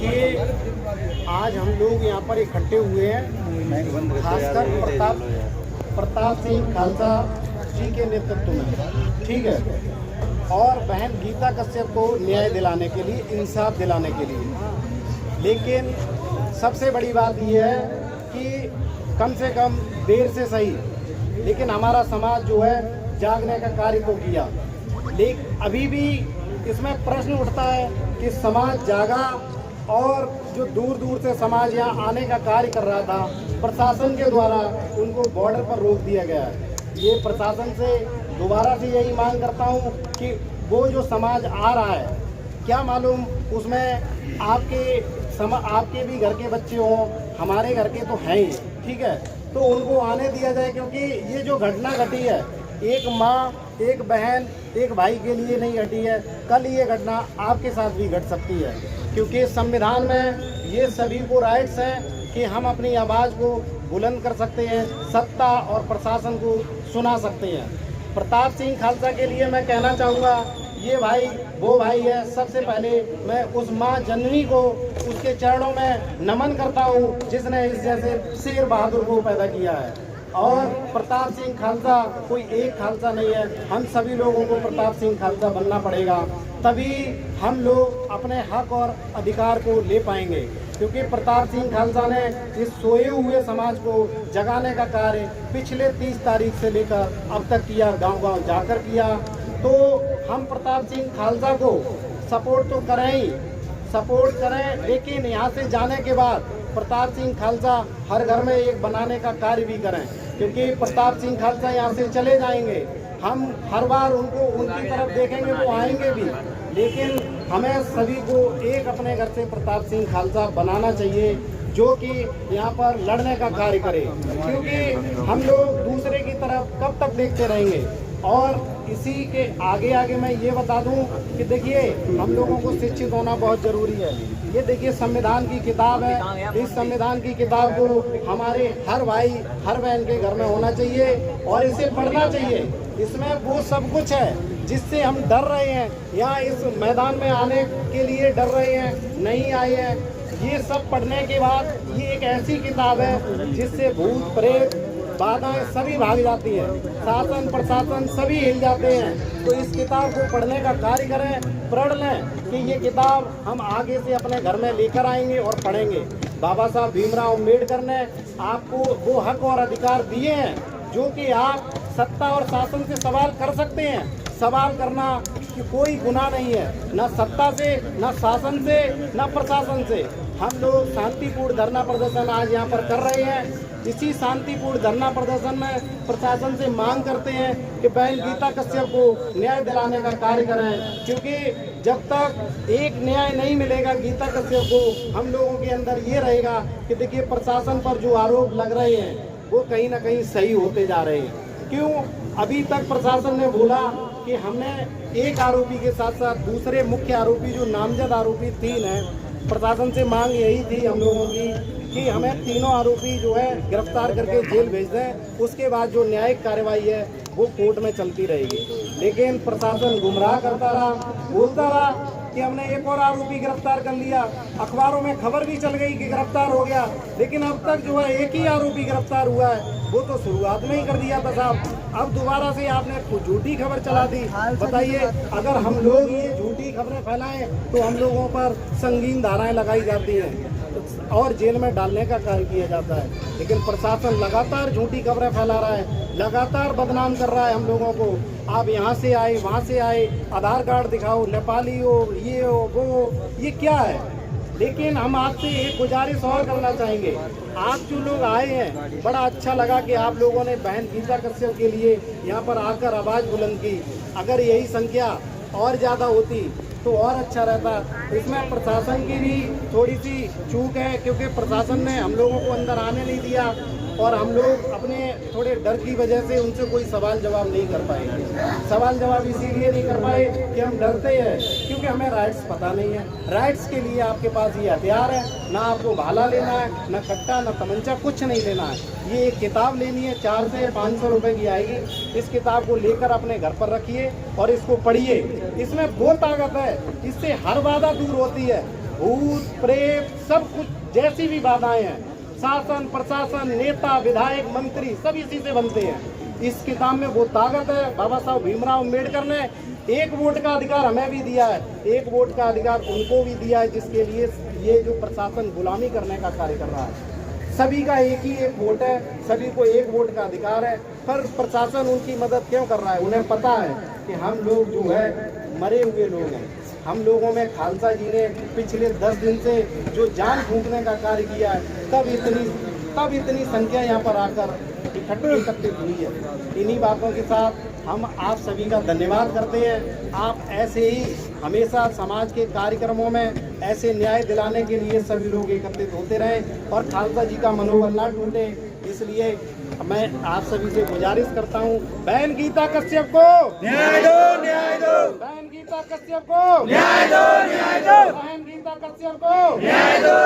देखिए, आज हम लोग यहाँ पर इकट्ठे हुए हैं खासकर प्रताप सिंह खालसा जी के नेतृत्व में, ठीक है, और बहन गीता कश्यप को न्याय दिलाने के लिए, इंसाफ दिलाने के लिए। लेकिन सबसे बड़ी बात यह है कि कम से कम देर से सही, लेकिन हमारा समाज जो है जागने का कार्य तो किया। लेकिन अभी भी इसमें प्रश्न उठता है कि समाज जागा और जो दूर दूर से समाज यहाँ आने का कार्य कर रहा था, प्रशासन के द्वारा उनको बॉर्डर पर रोक दिया गया है। ये प्रशासन से दोबारा से यही मांग करता हूँ कि वो जो समाज आ रहा है, क्या मालूम उसमें आपके भी घर के बच्चे हों, हमारे घर के तो हैं ही, ठीक है, तो उनको आने दिया जाए। क्योंकि ये जो घटना घटी है, एक माँ, एक बहन, एक भाई के लिए नहीं घटी है, कल ये घटना आपके साथ भी घट सकती है। क्योंकि संविधान में ये सभी को राइट्स हैं कि हम अपनी आवाज़ को बुलंद कर सकते हैं, सत्ता और प्रशासन को सुना सकते हैं। प्रताप सिंह खालसा के लिए मैं कहना चाहूँगा, ये भाई वो भाई है। सबसे पहले मैं उस माँ जननी को, उसके चरणों में नमन करता हूँ जिसने इस जैसे शेर बहादुर को पैदा किया है। और प्रताप सिंह खालसा कोई एक खालसा नहीं है, हम सभी लोगों को प्रताप सिंह खालसा बनना पड़ेगा, तभी हम लोग अपने हक और अधिकार को ले पाएंगे। क्योंकि प्रताप सिंह खालसा ने इस सोए हुए समाज को जगाने का कार्य पिछले 30 तारीख से लेकर अब तक किया, गांव-गांव जाकर किया। तो हम प्रताप सिंह खालसा को सपोर्ट तो सपोर्ट करें, लेकिन यहाँ से जाने के बाद प्रताप सिंह खालसा हर घर में एक बनाने का कार्य भी करें। क्योंकि प्रताप सिंह खालसा यहाँ से चले जाएंगे, हम हर बार उनको उनकी तरफ देखेंगे, वो आएंगे भी, लेकिन हमें सभी को एक अपने घर से प्रताप सिंह खालसा बनाना चाहिए जो कि यहाँ पर लड़ने का कार्य करे। क्योंकि हम लोग दूसरे की तरफ कब तक देखते रहेंगे। और इसी के आगे आगे मैं ये बता दूं कि देखिए, हम लोगों को शिक्षित होना बहुत ज़रूरी है। ये देखिए, संविधान की किताब है, इस संविधान की किताब को हमारे हर भाई हर बहन के घर में होना चाहिए और इसे पढ़ना चाहिए। इसमें वो सब कुछ है जिससे हम डर रहे हैं, यहाँ इस मैदान में आने के लिए डर रहे हैं, नहीं आए हैं। ये सब पढ़ने के बाद ये एक ऐसी किताब है जिससे भूत प्रेत बाधाएं सभी भाग जाती हैं, शासन प्रशासन सभी हिल जाते हैं। तो इस किताब को पढ़ने का कार्य करें, पढ़ लें कि ये किताब हम आगे से अपने घर में लेकर आएंगे और पढ़ेंगे। बाबा साहब भीमराव अम्बेडकर ने आपको वो हक और अधिकार दिए हैं जो कि आप सत्ता और शासन से सवाल कर सकते हैं। सवाल करना कि कोई गुनाह नहीं है, ना सत्ता से, ना शासन से, ना प्रशासन से। हम लोग शांतिपूर्ण धरना प्रदर्शन आज यहाँ पर कर रहे हैं। इसी शांतिपूर्ण धरना प्रदर्शन में प्रशासन से मांग करते हैं कि बहन गीता कश्यप को न्याय दिलाने का कार्य करें। क्योंकि जब तक एक न्याय नहीं मिलेगा गीता कश्यप को, हम लोगों के अंदर ये रहेगा कि देखिए, प्रशासन पर जो आरोप लग रहे हैं वो कहीं ना कहीं सही होते जा रहे हैं। क्यों? अभी तक प्रशासन ने बोला कि हमने एक आरोपी के साथ साथ दूसरे मुख्य आरोपी जो नामजद आरोपी 3 हैं, प्रशासन से मांग यही थी हम लोगों की कि हमें तीनों आरोपी जो है गिरफ्तार करके जेल भेज दें, उसके बाद जो न्यायिक कार्रवाई है वो कोर्ट में चलती रहेगी। लेकिन प्रशासन गुमराह करता रहा, बोलता रहा कि हमने एक और आरोपी गिरफ्तार कर लिया, अखबारों में खबर भी चल गई कि गिरफ्तार हो गया, लेकिन अब तक जो है एक ही आरोपी गिरफ्तार हुआ है, वो तो शुरुआत में ही कर दिया था साहब। अब दोबारा से आपने झूठी खबर चला दी। बताइए, अगर हम लोग ये झूठी खबरें फैलाएं तो हम लोगों पर संगीन धाराएं लगाई जाती हैं और जेल में डालने का कार्य किया जाता है। लेकिन प्रशासन लगातार झूठी खबरें फैला रहा है, लगातार बदनाम कर रहा है हम लोगों को। आप यहाँ से आए, वहाँ से आए, आधार कार्ड दिखाओ, नेपाली हो, ये हो, वो हो, ये क्या है। लेकिन हम आपसे एक गुजारिश और करना चाहेंगे, आप जो लोग आए हैं, बड़ा अच्छा लगा कि आप लोगों ने बहन गीता कश्यप के लिए यहाँ पर आकर आवाज़ बुलंद की। अगर यही संख्या और ज़्यादा होती तो और अच्छा रहता। इसमें प्रशासन की भी थोड़ी सी चूक है, क्योंकि प्रशासन ने हम लोगों को अंदर आने नहीं दिया और हम लोग अपने थोड़े डर की वजह से उनसे कोई सवाल जवाब नहीं कर पाए। सवाल जवाब इसीलिए नहीं कर पाए कि हम डरते हैं, क्योंकि हमें राइट्स पता नहीं है। राइट्स के लिए आपके पास ये हथियार है, ना आपको भाला लेना है, ना कट्टा, ना तमंचा, कुछ नहीं लेना है। ये एक किताब लेनी है, 400 से 500 रुपए की आएगी। इस किताब को लेकर अपने घर पर रखिए और इसको पढ़िए। इसमें वो ताकत है, इससे हर बाधा दूर होती है। भूत प्रेत सब कुछ जैसी भी बाधाएं हैं, शासन प्रशासन नेता विधायक मंत्री सब इसी से बनते हैं। इस किताब में वो ताकत है। बाबा साहब भीमराव अम्बेडकर ने एक वोट का अधिकार हमें भी दिया है, एक वोट का अधिकार उनको भी दिया है, जिसके लिए ये जो प्रशासन गुलामी करने का कार्य कर रहा है। सभी का एक ही एक वोट है, सभी को एक वोट का अधिकार है, पर प्रशासन उनकी मदद क्यों कर रहा है? उन्हें पता है कि हम लोग जो है मरे हुए लोग हैं। हम लोगों में खालसा जी ने पिछले 10 दिन से जो जान फूंकने का कार्य किया है, तब इतनी संख्या यहाँ पर आकर एकत्रित हुई है। इन्हीं बातों के साथ हम आप सभी का धन्यवाद करते हैं। आप ऐसे ही हमेशा समाज के कार्यक्रमों में ऐसे न्याय दिलाने के लिए सभी लोग एकत्रित होते रहें और खालसा जी का मनोबल ना टूटे। इसलिए मैं आप सभी से गुजारिश करता हूं, बहन गीता कश्यप को न्याय दो, न्याय दो। बहन गीता कश्यप को न्याय दो, न्याय दो। बहन गीता कश्यप को न्याय दो,